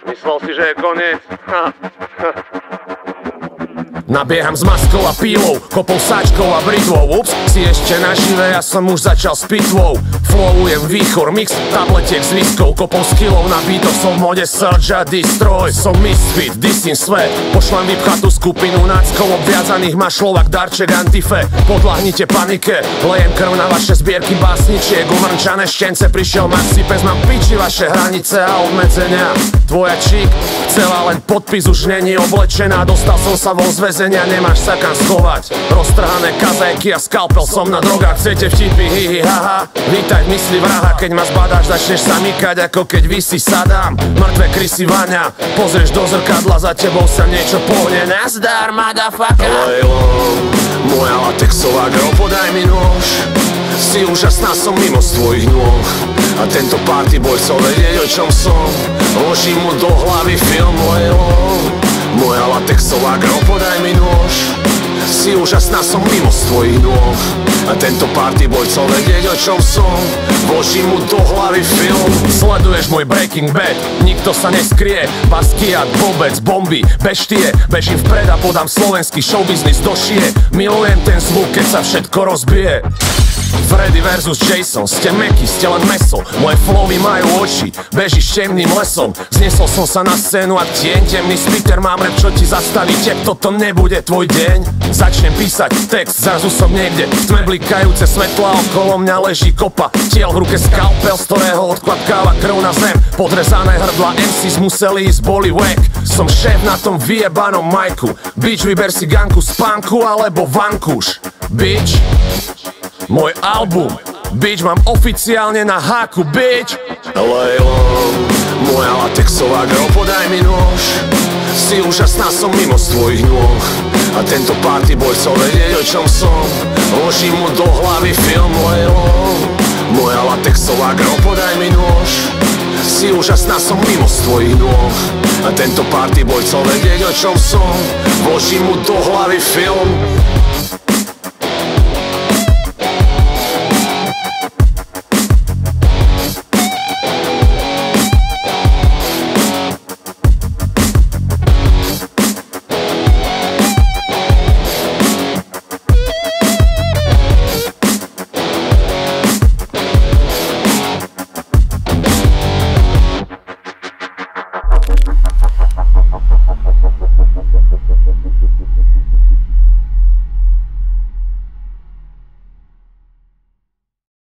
Myslel si, že je koniec? Nabieham s maskou a pílou, kopou sáčkou a bridvou. Ups, si ešte nažive, ja som už začal s pitvou. Flowujem výchor, mix tabletiek s viskou, kopou skillov na beatoch. Som v mode Surge a Destroy. Som misfit, disím svet. Pošlem vypchatú skupinu náckov obviazaných mašlov ak darček antife. Podľahnite panike, lejem krv na vaše zbierky básničiek. Umrčané štence, prišiel Maxi Pes. Mám piči vaše hranice a obmedzenia. Tvoja čík chcela len podpis, už není oblečená. Dostal som sa von z väzenia, nemáš sa kam schovať. Roztrhané kazajky a skalpel som na drogách. Chcete vtipy, hihi, haha. Vítaj v mysli vraha, keď ma zbadáš, začneš sa mykať ako keď vysí Sadám. Mŕtve krysy vaňa, pozrieš do zrkadla, za tebou sa niečo pohne. Nazdar, motherfucker. Lejlo, moja latexová girl, podaj mi nôž. Si úžasná, som mimo z tvojich nôh. A tento party boy chcel vedieť, o čom som. Vložím mu do hlavy film, Lejlo. Moja latexová girl, podaj mi nôž. Si úžasná, som mimo z tvojich nôh. A tento party boy chcel vedieť, o čom som. Vložím mu do hlavy film. Sleduješ môj Breaking Bad, nikto sa neskrie. Basquiat, Bobec, bomby, beštie. Bežím vpred a podám slovenský showbiznis do šie. Milujem ten zvuk, keď sa všetko rozbije. Freddy versus Jason, ste meky, ste len meso. Moje flowy majú oči, bežíš temným lesom. Zniesol som sa na scénu a tieň, temný spiter. Mám rap, čo ti zastaví tep, toto nebude tvoj deň. Začnem písať text, zrazu som niekde. V tme blikajúce svetlá, okolo mňa leží kopa tiel, v ruke skalpel, z ktorého odklapkáva krv na zem. Podrezané hrdla MCs museli ísť boli wack. Som šéf na tom vyjebanom majku. Bitch, vyber si ganku z punku alebo vankúš. Bitch, môj album, bitch, mám oficiálne na háku, bitch. Lejlo, moja latexová girl, podaj mi nôž. Si úžasná, som mimo z tvojich nôh. A tento party boy chcel vedieť, o čom som. Vložím mu do hlavy film, Lejlo. Moja latexová girl, podaj mi nôž. Si úžasná, som mimo z tvojich nôh. A tento party boy chcel vedieť, o čom som. Vložím mu do hlavy film.